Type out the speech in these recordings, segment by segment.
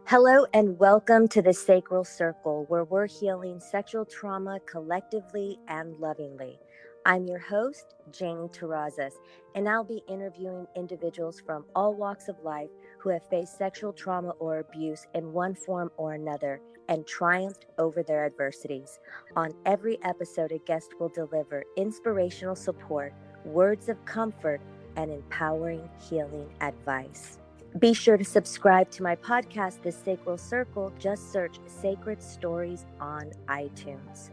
Hello and welcome to the Sacral Circle, where we're healing sexual trauma collectively and lovingly. I'm your host, Janie Terrazas, and I'll be interviewing individuals from all walks of life who have faced sexual trauma or abuse in one form or another and triumphed over their adversities. On every episode, a guest will deliver inspirational support, words of comfort, and empowering healing advice. Be sure to subscribe to my podcast, The Sacral Circle. Just search Sacred Stories on iTunes.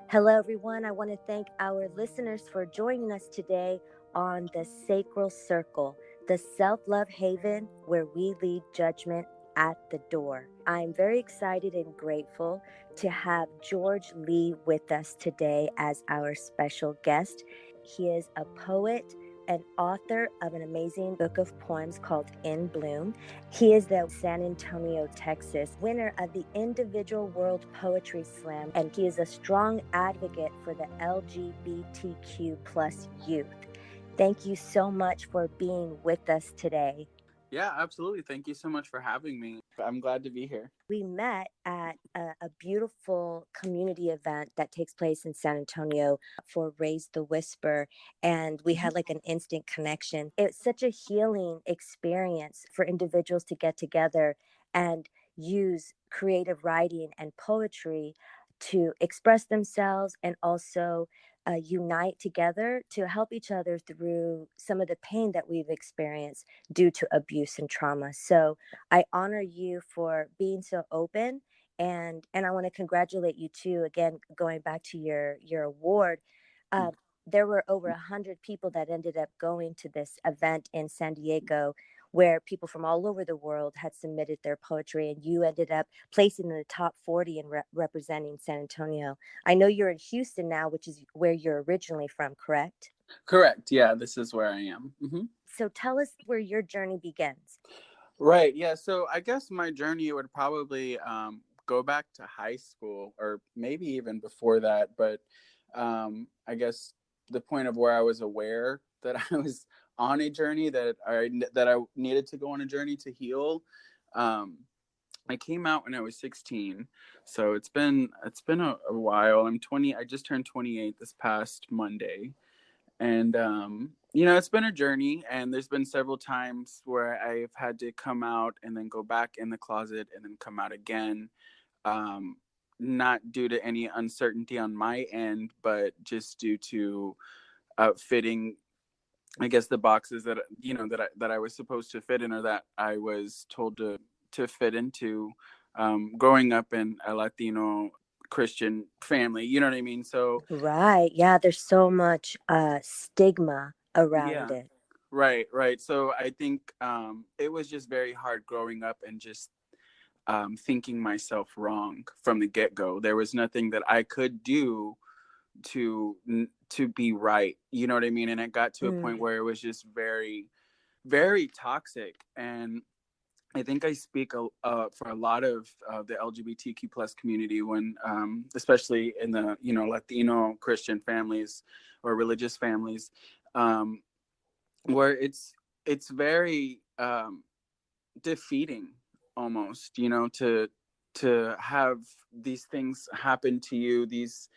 Hello, everyone. I want to thank our listeners for joining us today on The Sacral Circle, the self-love haven where we leave judgment at the door. I'm very excited and grateful to have George Lee with us today as our special guest. He is a poet and author of an amazing book of poems called In Bloom. He is the San Antonio, Texas winner of the Individual World Poetry Slam, and he is a strong advocate for the LGBTQ plus youth. Thank you so much for being with us today. Yeah, absolutely. Thank you so much for having me. I'm glad to be here. We met at a beautiful community event that takes place in San Antonio for Raise the Whisper, and we had like an instant connection. It's such a healing experience for individuals to get together and use creative writing and poetry to express themselves and also unite together to help each other through some of the pain that we've experienced due to abuse and trauma. So I honor you for being so open, and I want to congratulate you too. Again, going back to your award, uh, there were over 100 people that ended up going to this event in San Diego, where people from all over the world had submitted their poetry, and you ended up placing in the top 40 and representing San Antonio. I know you're in Houston now, which is where you're originally from, correct? Correct. Yeah, this is where I am. So tell us where your journey begins. Right. Yeah. So I guess my journey would probably go back to high school or maybe even before that. But I guess the point of where I was aware that I was on a journey, that I needed to go on a journey to heal. Um, I came out when I was 16, so it's been a while. I'm 20. I just turned 28 this past Monday, and it's been a journey, and there's been several times where I've had to come out and then go back in the closet and then come out again, um, not due to any uncertainty on my end, but just due to fitting, I guess, the boxes that I was supposed to fit in, or that I was told to fit into, growing up in a Latino Christian family. You know what I mean? So Right. Yeah, there's so much stigma around yeah, it. right. So I think it was just very hard growing up and just thinking myself wrong from the get go. There was nothing that I could do to be right. You know what I mean? And it got to a point Mm. where it was just very, very toxic. And I think I speak for a lot of the LGBTQ plus community when, especially in the Latino Christian families or religious families, um, where it's very defeating almost, to have these things happen to you, these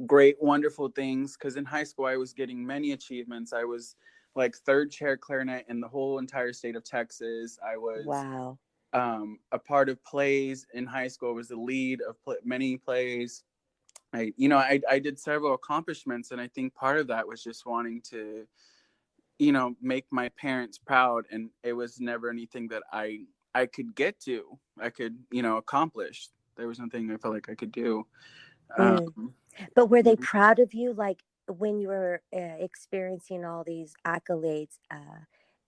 great, wonderful things. Because in high school, I was getting many achievements. I was like third chair clarinet in the whole entire state of Texas. I was Wow. a part of plays in high school. I was the lead of many plays. I did several accomplishments, and I think part of that was just wanting to, make my parents proud. And it was never anything that I could get to. I could, accomplish. There was nothing I felt like I could do. Mm. Um, But were they yeah. proud of you, like when you were experiencing all these accolades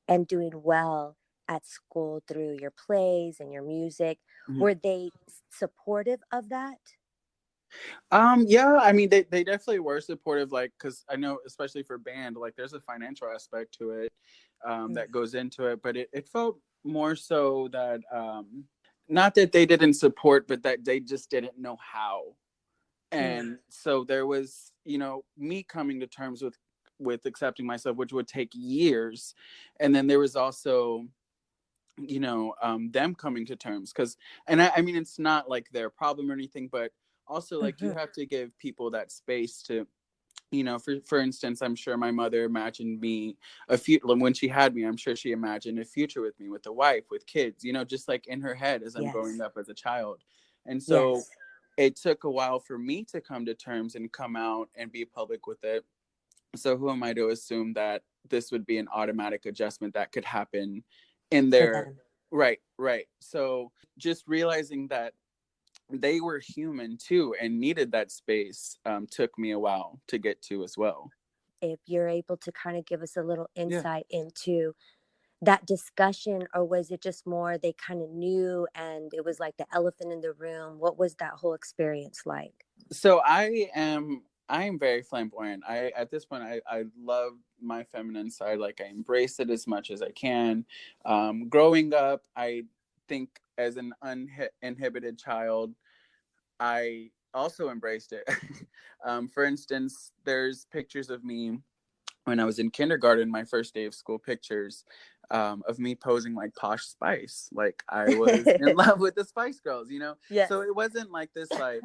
and doing well at school through your plays and your music? Were they supportive of that? Yeah, I mean, they definitely were supportive, like, because I know, especially for band, like, there's a financial aspect to it, Mm. that goes into it. But it felt more so that, not that they didn't support, but that they just didn't know how. Mm. And so there was, me coming to terms with accepting myself, which would take years. And then there was also, them coming to terms. Because, and I mean, it's not like their problem or anything, but also like you Mm-hmm. have to give people that space to, for instance, I'm sure my mother imagined me when she had me. I'm sure she imagined a future with me, with a wife, with kids, just like in her head as I'm growing Yes. up as a child. And so Yes. it took a while for me to come to terms and come out and be public with it. So who am I to assume that this would be an automatic adjustment that could happen in For their them. right. So just realizing that they were human too and needed that space, took me a while to get to as well. If you're able to kind of give us a little Yeah. insight into that discussion, or was it just more they kind of knew and it was like the elephant in the room? What was that whole experience like? So I am very flamboyant. I At this point I love my feminine side. Like I embrace it as much as I can. Growing up, I think as an uninhibited child, I also embraced it. For instance, there's pictures of me when I was in kindergarten, my first day of school pictures, of me posing like Posh Spice. Like I was in love with the Spice Girls. Yes. So it wasn't like this like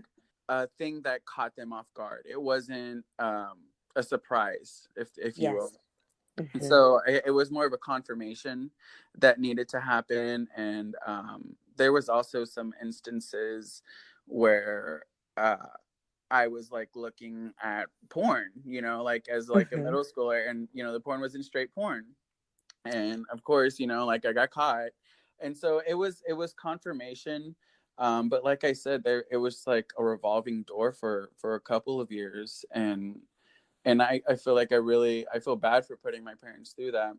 thing that caught them off guard. It wasn't a surprise, if you will. Yes. Mm-hmm. So it was more of a confirmation that needed to happen. And there was also some instances where I was like looking at porn, like as like a Mm-hmm. middle schooler, and the porn was in straight porn. And of course, like I got caught. And so it was confirmation. But like I said, it was like a revolving door for a couple of years. And I feel like I feel bad for putting my parents through that,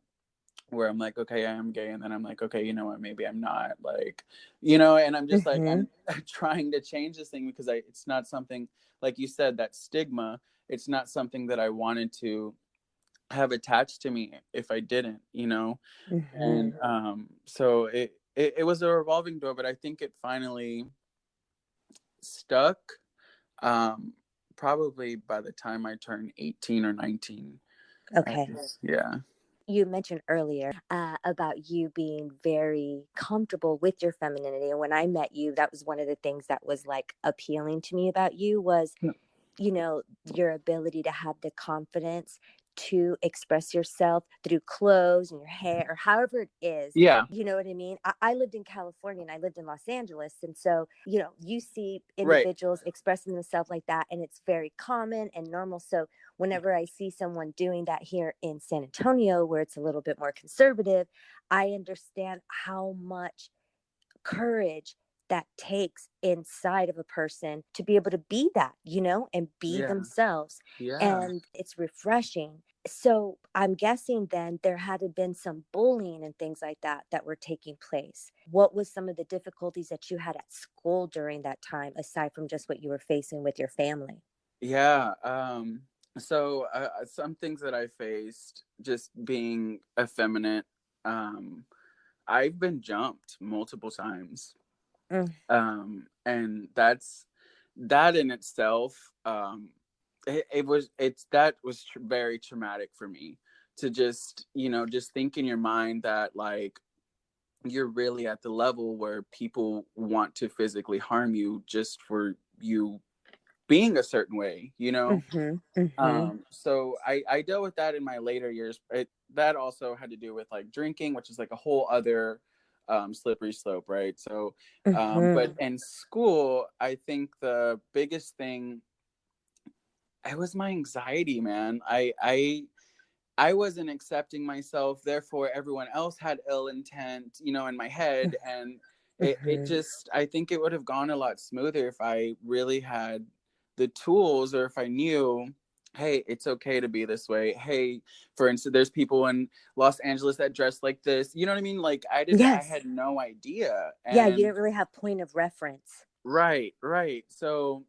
where I'm like, okay, I am gay, and then I'm like, okay, you know what, maybe I'm not, like, and I'm just like, Mm-hmm. I'm trying to change this thing, because it's not something, like you said, that stigma, it's not something that I wanted to have attached to me if I didn't. Mm-hmm. And so it was a revolving door, but I think it finally stuck, um probably by the time I turned 18 or 19. Okay. Yeah. You mentioned earlier about you being very comfortable with your femininity, and when I met you, that was one of the things that was like appealing to me about you was, your ability to have the confidence to express yourself through clothes and your hair or however it is. Yeah. You know what I mean? I lived in California and I lived in Los Angeles. And so, you see Right. individuals expressing themselves like that, and it's very common and normal. So, whenever I see someone doing that here in San Antonio, where it's a little bit more conservative, I understand how much courage that takes inside of a person to be able to be that, and be Yeah. themselves. Yeah. And it's refreshing. So I'm guessing then there had to been some bullying and things like that that were taking place. What was some of the difficulties that you had at school during that time, aside from just what you were facing with your family? Yeah. So some things that I faced just being effeminate. Um, I've been jumped multiple times. Mm, And that in itself, that was very traumatic for me, to just think in your mind that like you're really at the level where people want to physically harm you just for you being a certain way. mm-hmm, mm-hmm, So I dealt with that in my later years. That also had to do with like drinking, which is like a whole other slippery slope, right? So, but mm-hmm. in school, I think the biggest thing, it was my anxiety, man. I wasn't accepting myself, therefore everyone else had ill intent, in my head. And it Mm-hmm. just, I think it would have gone a lot smoother if I really had the tools, or if I knew, hey, it's okay to be this way. Hey, for instance, there's people in Los Angeles that dress like this. You know what I mean? Like I Yes. had no idea. Yeah, you And didn't really have point of reference. right. So,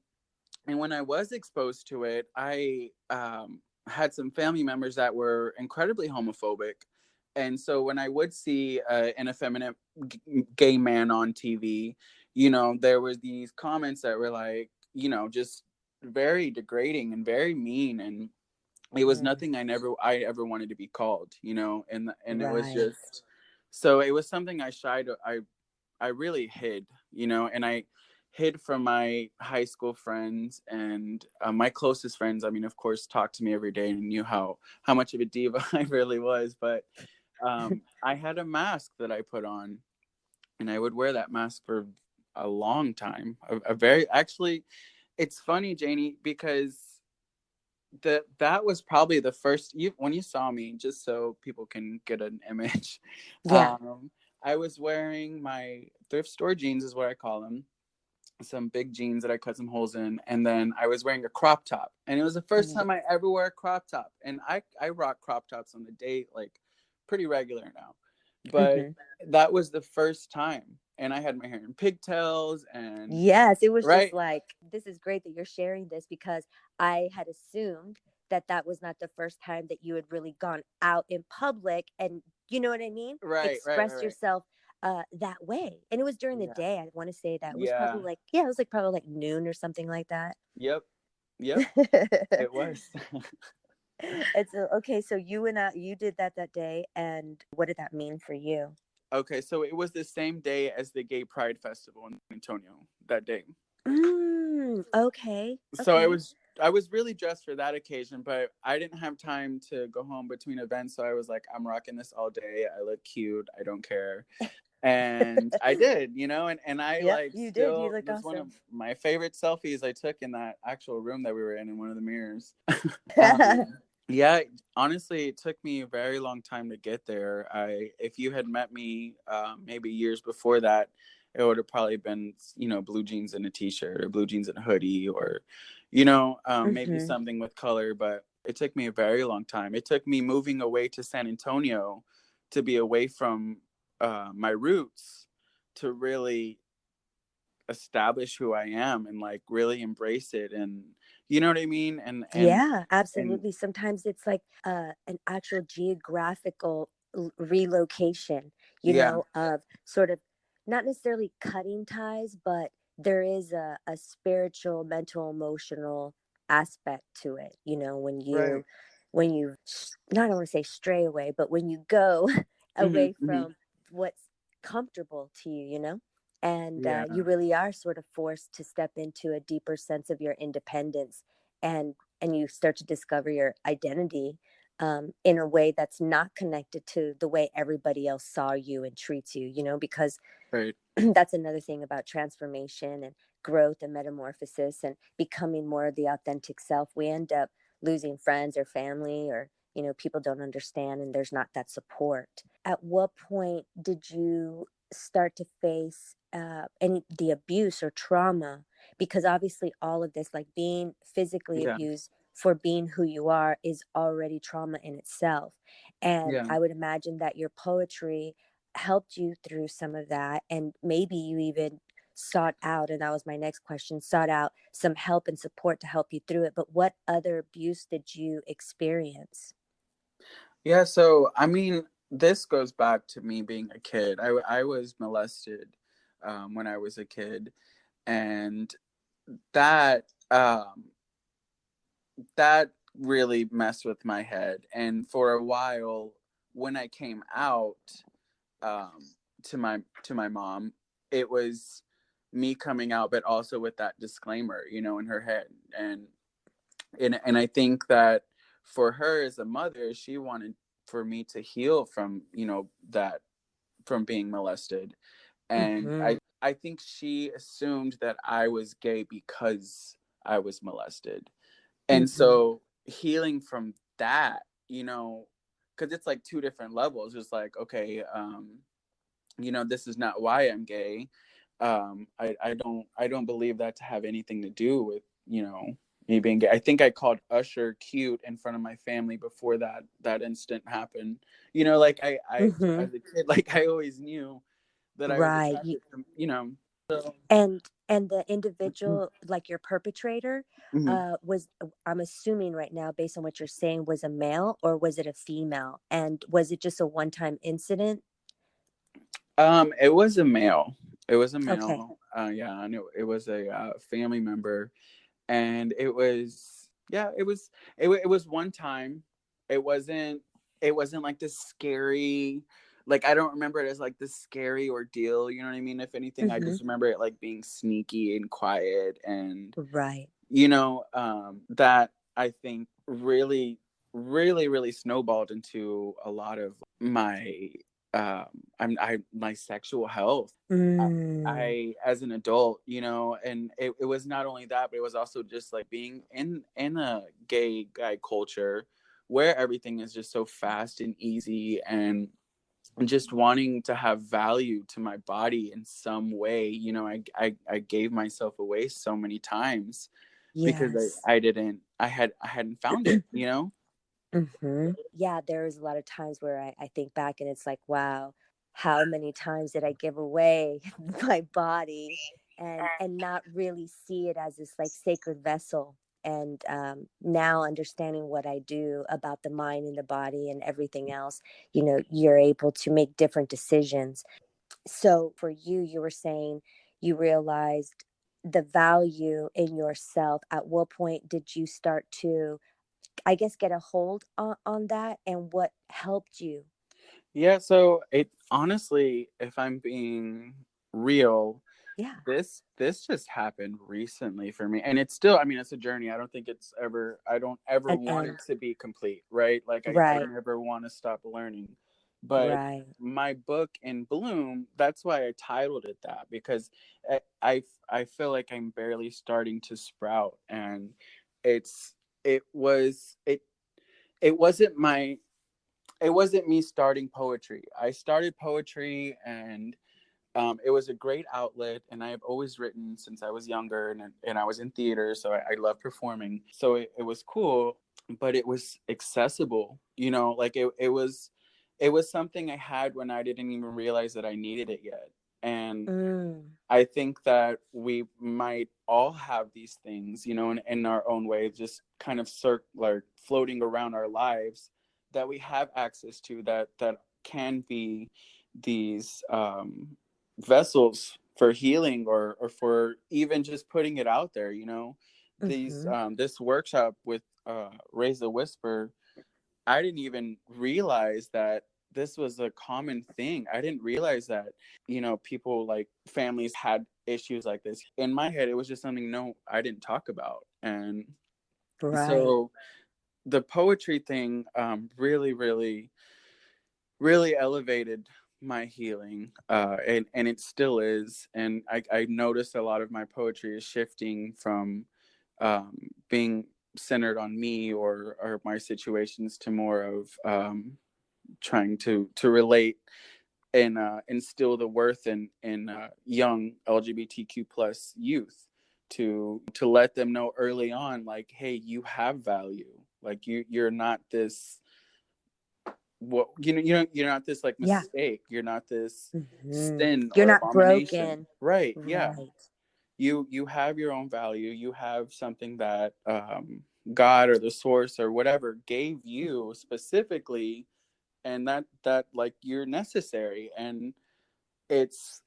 and when I was exposed to it, I had some family members that were incredibly homophobic. And so when I would see an effeminate gay man on TV, there was these comments that were like, just very degrading and very mean. And it was Mm, nothing I ever wanted to be called, and it was right. just So it was something I really hid, and I hid from my high school friends and my closest friends. I mean, of course, talked to me every day and knew how much of a diva I really was. But I had a mask that I put on, and I would wear that mask for a long time. A very actually, it's funny, Janie, because that was probably the first when you saw me, just so people can get an image. Yeah. um I was wearing my thrift store jeans, is what I call them, some big jeans that I cut some holes in, and then I was wearing a crop top, and it was the first time I ever wore a crop top. And I rock crop tops on the date, like, pretty regular now, but Mm-hmm. that was the first time. And I had my hair in pigtails, and Yes, it was just right, like, this is great that you're sharing this, because I had assumed that that was not the first time that you had really gone out in public and, you know what I mean? right, Expressed right. yourself that way. And it was during the Yeah, day. I want to say that it was yeah, probably like, yeah, it was like probably like noon or something like that. yep, yep, it was. It's okay. So you did that day. And what did that mean for you? Okay, so it was the same day as the Gay Pride Festival in San Antonio that day. Okay. So Okay. I was really dressed for that occasion, but I didn't have time to go home between events, so I was like, I'm rocking this all day. I look cute. I don't care. And I did, and I Yep, like you did. You still, looked that's one of awesome. my favorite selfies I took in that actual room that we were in one of the mirrors. um, yeah, honestly, it took me a very long time to get there. If you had met me maybe years before that, it would have probably been, blue jeans and a t-shirt, or blue jeans and a hoodie, or, maybe Hmm. something with color. But it took me a very long time. It took me moving away to San Antonio to be away from my roots, to really establish who I am and like really embrace it, and you know what I mean, Yeah, and absolutely. Sometimes it's like an actual geographical relocation, yeah, of sort of not necessarily cutting ties, but there is a spiritual, mental, emotional aspect to it. right. When you, not, I want to say stray away, but when you go Hmm, away hmm. from what's comfortable to you, and Yeah, you really are sort of forced to step into a deeper sense of your independence, and you start to discover your identity in a way that's not connected to the way everybody else saw you and treats you, because right. that's another thing about transformation and growth and metamorphosis and becoming more of the authentic self. We end up losing friends or family, or people don't understand, and there's not that support. At what point did you start to face any the abuse or trauma? Because obviously all of this, like being physically Yeah, abused for being who you are, is already trauma in itself. And yeah. I would imagine that your poetry helped you through some of that, and maybe you even sought out, and that was my next question, sought out some help and support to help you through it. But what other abuse did you experience? Yeah, so I mean, this goes back to me being a kid. I was molested when I was a kid, and that that really messed with my head. And for a while, when I came out, um, to my mom, it was me coming out, but also with that disclaimer, in her head. And I think that for her as a mother, she wanted for me to heal from, that, from being molested. And Mm-hmm. I think she assumed that I was gay because I was molested. And Mm-hmm. so healing from that, because it's like two different levels. It's like, okay, this is not why I'm gay. I don't believe that to have anything to do with, me being gay. I think I called Usher cute in front of my family before that instant happened. Like I Mm-hmm. as a kid, like I always knew that I was Right. attracted to, so. And the individual, like your perpetrator, Mhm. was, I'm assuming right now, based on what you're saying, was a male, or was it a female? And was it just a one-time incident? It was a male. It was a Okay. male. Yeah, and it was a family member, and it was, yeah, it was one time. It wasn't it wasn't like this scary, like I don't remember it as like this scary ordeal, you know what I mean? If anything, I Mm-hmm. just remember it like being sneaky and quiet, and Right. that I think really snowballed into a lot of my um my sexual health. Mm. I as an adult, and it was not only that, but it was also just like being in a gay guy culture where everything is just so fast and easy, and just wanting to have value to my body in some way. I gave myself away so many times because Yes. I hadn't found it. Yeah, there's a lot of times where I think back and it's like, wow, how many times did I give away my body and not really see it as this like sacred vessel? And now understanding what I do about the mind and the body and everything else, you're able to make different decisions. So for you, you were saying you realized the value in yourself. At what point did you start to, I guess, get a hold on that, and what helped you? Yeah, so it honestly, if I'm being real, Yeah. this just happened recently for me, and it's still, I mean, it's a journey. I don't ever An want it end. to be complete, right? Like I Right. never want to stop learning. But Right. my book in bloom, that's why I titled it that, because I feel like I'm barely starting to sprout, and it's it was it wasn't my it wasn't me starting poetry. I started poetry, and it was a great outlet, and I have always written since I was younger, and I was in theater, so I love performing. So it was cool, but it was accessible. Like it was something I had when I didn't even realize that I needed it yet. And Mm. I think that we might all have these things, in our own way, just kind of circular, floating around our lives, that we have access to, that can be these vessels for healing, or for even just putting it out there. These Mm-hmm. This workshop with Raise the Whisper, I didn't even realize that this was a common thing. I didn't realize that, people, like families, had issues like this. In my head, it was just something, no, I didn't talk about. And Right. so the poetry thing really elevated my healing, and it still is. And I noticed a lot of my poetry is shifting from being centered on me, or my situations, to more of trying to relate and instill the worth in young LGBTQ plus youth, to let them know early on, like, hey, you have value. Like, you're not this, you're not this like Yeah. mistake. You're not this Mm-hmm. sin You're or not abomination, broken. right? Yeah. Right. You have your own value. You have something that God or the source or whatever gave you specifically, and that like you're necessary. And it's,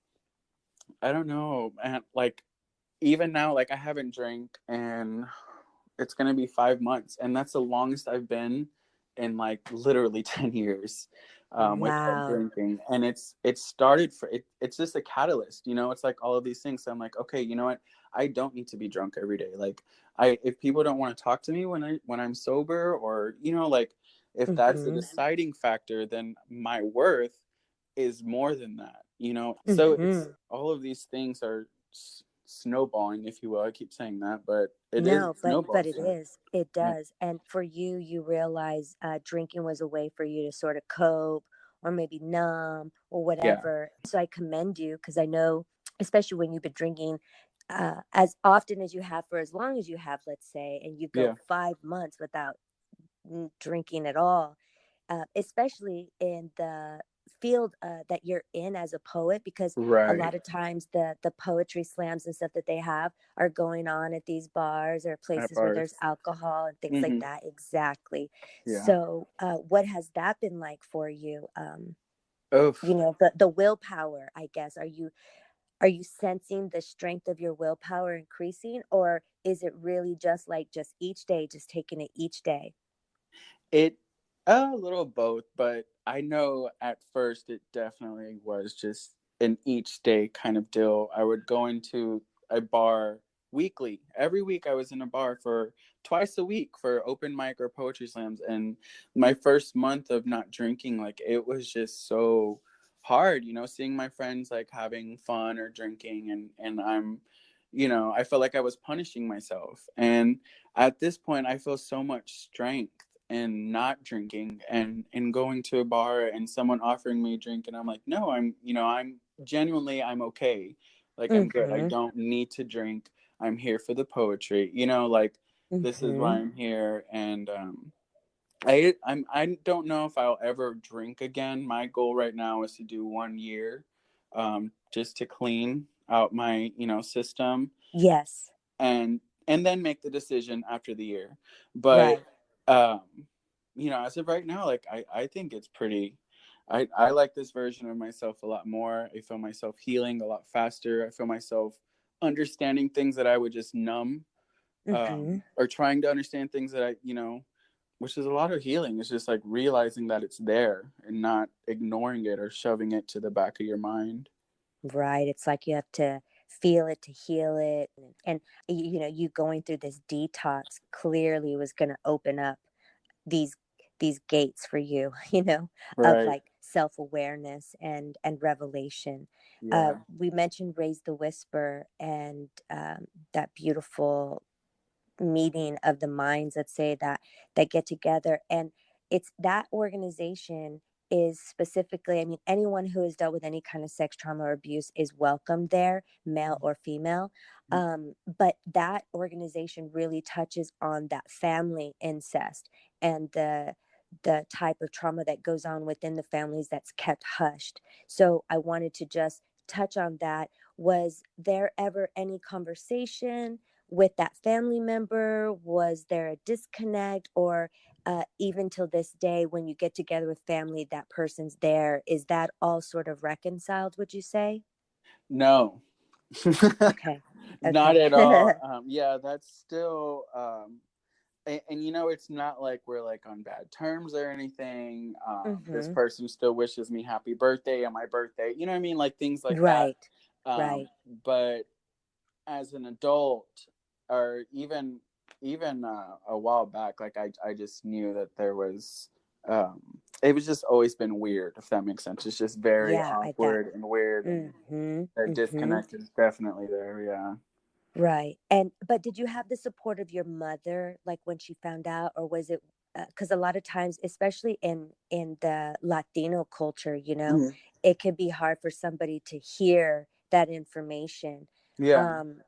I don't know, man, like even now, like I haven't drank, and it's gonna be 5 months, and that's the longest I've been in like literally 10 years without Wow. drinking. And it's started for it, it's just a catalyst. It's like all of these things. So I'm like, okay, you know what, I don't need to be drunk every day. Like, if people don't want to talk to me when I'm sober, or like, if that's the Mm-hmm. deciding factor, then my worth is more than that. So it's Mm-hmm. all of these things are snowballing, if you will. I keep saying that, but it is No, a but snowball. it So is. It yeah, does. And for you, you realize drinking was a way for you to sort of cope or maybe numb or yeah, whatever. So I commend you because I know, especially when you've been drinking as often as you have for as long as you have, let's say, and you go yeah, 5 months without drinking at all, especially in the field that you're in as a poet, because a right. lot of times the poetry slams and stuff that they have are going on at these bars or At places where there's bars. alcohol and things like Hmm. that. Exactly. Yeah. So what has that been like for you? Oh, The willpower, I guess. Are you sensing the strength of your willpower increasing, or is it really just like just each day, just taking it each day? A little both, but I know at first it definitely was just an each day kind of deal. I would go into a bar weekly. Every week I was in a bar for twice a week for open mic or poetry slams. And my first month of not drinking, like it was just so hard, seeing my friends like having fun or drinking and I felt like I was punishing myself. And at this point I feel so much strength in not drinking and going to a bar and someone offering me a drink and I'm like, no, I'm genuinely, I'm okay, like I'm good, I Mm-hmm. don't need to drink, I'm here for the poetry, like this is why Mm-hmm. I'm here. And I don't know if I'll ever drink again. My goal right now is to do 1 year, just to clean out my system, Yes. and then make the decision after the year. But Right. um as of right now, like I think it's pretty, I like this version of myself a lot more. I feel myself healing a lot faster. I feel myself understanding things that I would just numb, Mm-hmm. or trying to understand things that I, which is a lot of healing. It's just like realizing that it's there and not ignoring it or shoving it to the back of your mind. Right. It's like you have to feel it to heal it. And you going through this detox clearly was going to open up these these gates for you, of Right. like self-awareness and revelation. Yeah. We mentioned Raise the Whisper and that beautiful meeting of the minds, let's say, that get together, and it's that organization is specifically, I mean, anyone who has dealt with any kind of sex trauma or abuse is welcome there, male or female. But that organization really touches on that family incest and the type of trauma that goes on within the families that's kept hushed. So I wanted to just touch on that. Was there ever any conversation with that family member? Was there a disconnect? Or even till this day, when you get together with family, that person's there? Is that all sort of reconciled, would you say? No. Okay. Not Okay. at all. Yeah, that's still, and it's not like we're like on bad terms or anything. This Mm-hmm. person still wishes me happy birthday on my birthday. You know what I mean? Like things like that. Right. Right. But as an adult, or even a while back, like I just knew that there was. It was just always been weird, if that makes sense. It's just very Yeah, that. awkward and weird, and Mm-hmm. that Mm-hmm. disconnect is definitely there. Yeah. Right. And but did you have the support of your mother, like when she found out, or was it because a lot of times, especially in the Latino culture, Mhm. it could be hard for somebody to hear that information. Yeah. Um,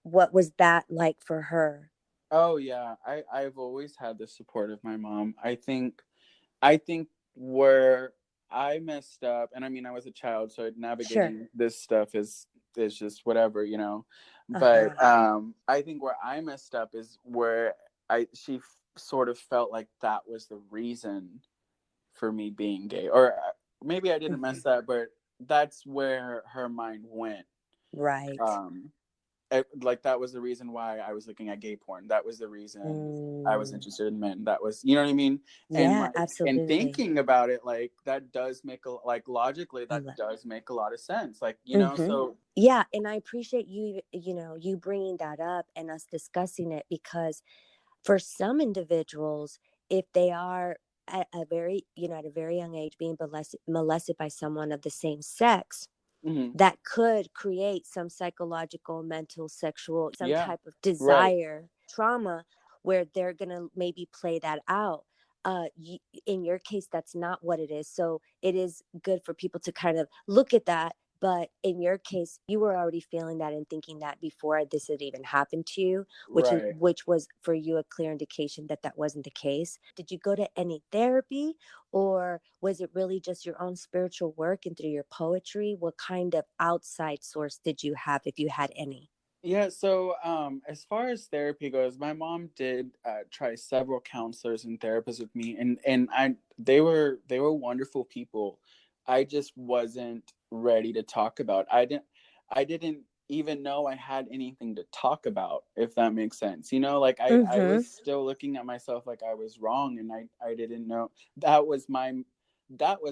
what was that like for her? Oh yeah, I've always had the support of my mom. I think where I messed up, and I mean I was a child, so Sure. navigating this stuff is just whatever, But Uh-huh. I think where I messed up is where sort of felt like that was the reason for me being gay, or maybe I didn't Hmm. mess up, but that's where her mind went. Right. Um, like that was the reason why I was looking at gay porn. That was the reason I was Mm, interested in men. That was, you know what I mean? And yeah, like, and absolutely. thinking about it, like that does make like logically I that does make a lot of sense. Like, Mm-hmm. so. Yeah, and I appreciate you bringing that up and us discussing it, because for some individuals, if they are at a very young age being molested by someone of the same sex, Mhm. that could create some psychological, mental, sexual, some Yeah. type of Right. desire trauma where they're going to maybe play that out. In your case, that's not what it is. So it is good for people to kind of look at that. But in your case, you were already feeling that and thinking that before this had even happened to you, Right. which was for you a clear indication that that wasn't the case. Did you go to any therapy, or was it really just your own spiritual work and through your poetry? What kind of outside source did you have, if you had any? Yeah, so as far as therapy goes, my mom did try several counselors and therapists with me, and they were wonderful people. I just wasn't ready to talk about. I didn't even know I had anything to talk about, if that makes sense. You know, like I Mm-hmm. was still looking at myself like I was wrong, and I didn't know that was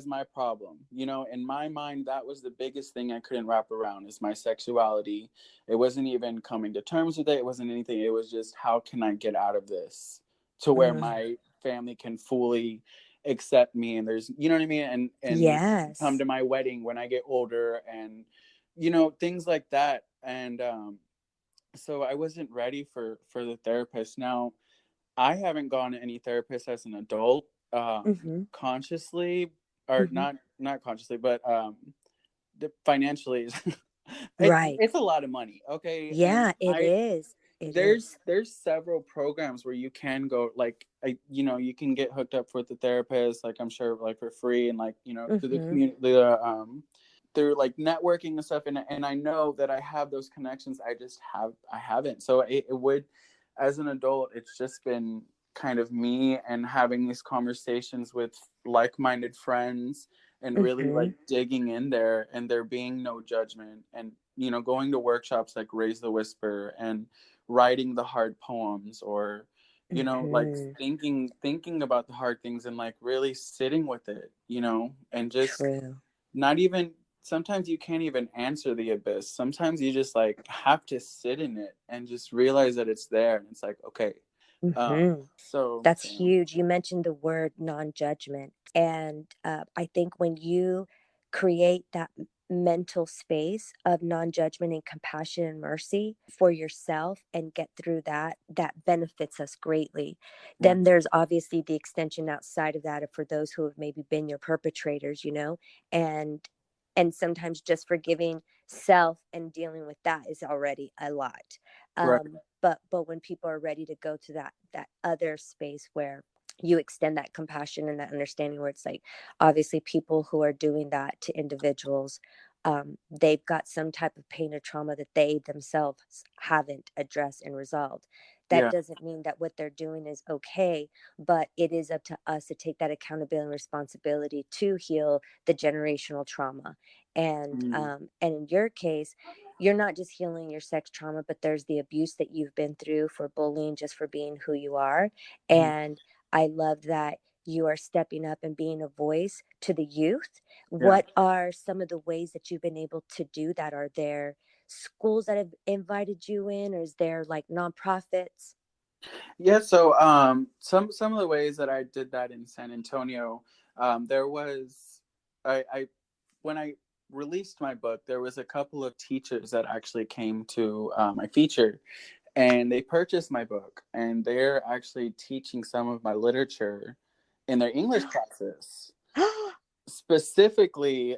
my problem. You know, in my mind, that was the biggest thing I couldn't wrap around, is my sexuality. It wasn't even coming to terms with it. It wasn't anything. It was just, how can I get out of this to where Mm. my family can fully accept me, and there's, you know what I mean, and come Yes. to my wedding when I get older, and you know, things like that. And so I wasn't ready for the therapist. Now, I haven't gone to any therapist as an adult, Mm-hmm. consciously, or Mm-hmm. not consciously, but financially. Right. It's a lot of money, okay? And Yeah, it I is. It is. there's several programs where you can go, like, you know, you can get hooked up with the therapist, like, I'm sure, like, for free, and, like, you know, through the Mm-hmm. community, through like networking and stuff, and I know that I have those connections. I haven't. So it would, as an adult, it's just been kind of me and having these conversations with like-minded friends, and really Mm-hmm. like digging in there, and there being no judgment, and you know, going to workshops like Raise the Whisper, and writing the hard poems, or you know, like Mm-hmm. thinking about the hard things, and like really sitting with it, you know, and just True. not even, sometimes you can't even answer the abyss. Sometimes you just like have to sit in it and just realize that it's there, and it's like, okay. Mm-hmm. That's So huge. You mentioned the word non-judgment. And I think when you create that mental space of non-judgment and compassion and mercy for yourself and get through that, that benefits us greatly. yeah, Then there's obviously the extension outside of that for those who have maybe been your perpetrators, and sometimes just forgiving self and dealing with that is already a lot. right, But when people are ready to go to that other space where you extend that compassion and that understanding, where it's like, obviously people who are doing that to individuals, they've got some type of pain or trauma that they themselves haven't addressed and resolved. That yeah, doesn't mean that what they're doing is okay, but it is up to us to take that accountability and responsibility to heal the generational trauma. mm, And in your case, you're not just healing your sex trauma, but there's the abuse that you've been through for bullying, just for being who you are. mhm, And I love that you are stepping up and being a voice to the youth. yeah. What are some of the ways that you've been able to do that? Are there schools that have invited you in, or is there like nonprofits? Yeah, so some of the ways that I did that in San Antonio, there was, I when I released my book, there was a couple of teachers that actually came to my feature, and they purchased my book, and they're actually teaching some of my literature in their English classes, specifically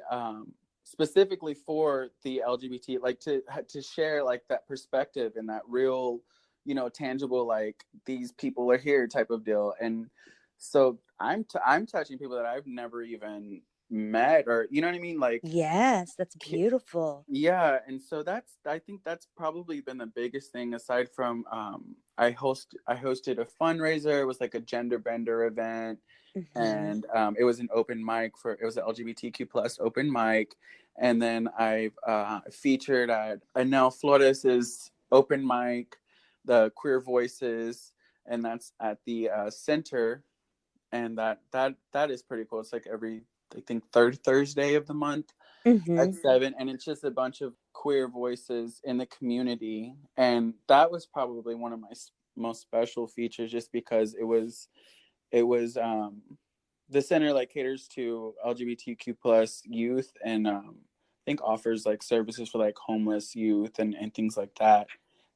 specifically for the LGBT, like to share like that perspective and that real, you know, tangible, like these people are here type of deal. And so I'm touching people that I've never even met, or you know what I mean, like, Yes, that's beautiful. yeah. And so I think that's probably been the biggest thing, aside from I hosted a fundraiser. It was like a gender bender event, Hmm. and it was an open mic, for it was an LGBTQ plus open mic. And then I've featured at Anel Flores's open mic, the Queer Voices, and that's at the center. And that is pretty cool. It's like every, I think, third Thursday of the month Hmm. at 7, and it's just a bunch of queer voices in the community. And that was probably one of my most special features, just because it was the center like caters to LGBTQ plus youth, and I think offers like services for like homeless youth, and things like that.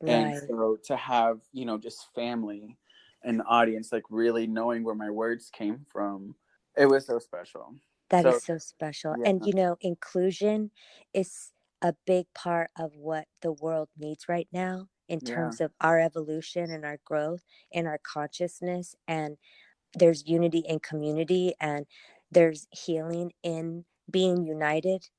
And Right. so to have, you know, just family and audience like really knowing where my words came from, it was so special. That is So so special. yeah, And inclusion is a big part of what the world needs right now in yeah, terms of our evolution and our growth and our consciousness. And there's unity in community, and there's healing in being united,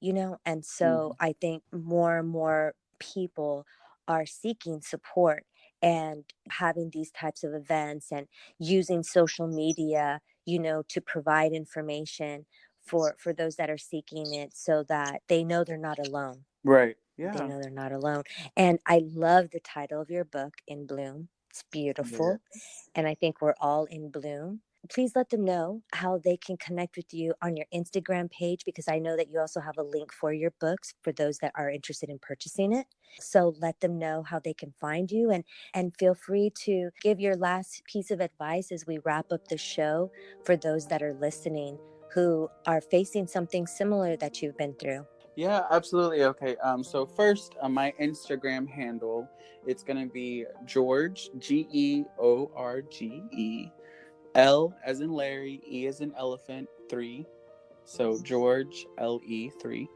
and so mhm, I think more and more people are seeking support and having these types of events and using social media, to provide information for those that are seeking it, so that they know they're not alone. right. they Yeah. know they're not alone. And I love the title of your book, In Bloom. It's beautiful. Yes. And I think we're all in bloom. Please let them know how they can connect with you on your Instagram page, because I know that you also have a link for your books for those that are interested in purchasing it. So let them know how they can find you, and feel free to give your last piece of advice as we wrap up the show for those that are listening who are facing something similar that you've been through. Yeah, absolutely. Okay. So first, my Instagram handle, it's gonna be George, George, L as in Larry, E as in elephant, 3. So George LE3.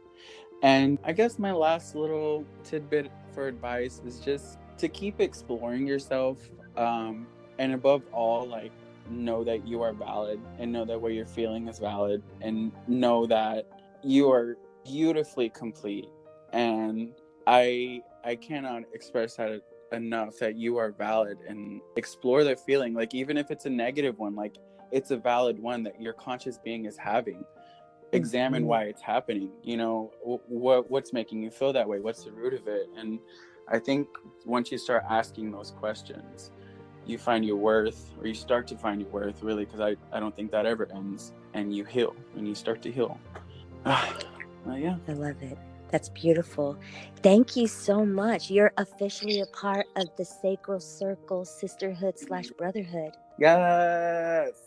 And I guess my last little tidbit for advice is just to keep exploring yourself. And above all, like, know that you are valid, and know that what you're feeling is valid, and know that you are beautifully complete. And I cannot express that enough, that you are valid, and explore the feeling. Like, even if it's a negative one, like, it's a valid one that your conscious being is having. Examine Mm-hmm. why it's happening. What's making you feel that way, what's the root of it. And I think once you start asking those questions, you find your worth, or you start to find your worth, really, because I don't think that ever ends, and you heal, and you start to heal. Yeah. I love it. That's beautiful. Thank you so much. You're officially a part of the Sacral Circle sisterhood/brotherhood. Yes.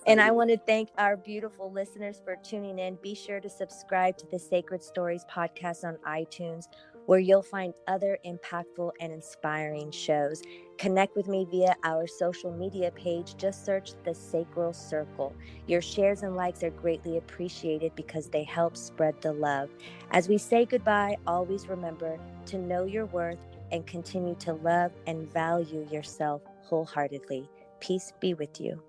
And I Excited. want to thank our beautiful listeners for tuning in. Be sure to subscribe to the Sacred Stories podcast on iTunes, where you'll find other impactful and inspiring shows. Connect with me via our social media page. Just search the Sacral Circle. Your shares and likes are greatly appreciated because they help spread the love. As we say goodbye, always remember to know your worth and continue to love and value yourself wholeheartedly. Peace be with you.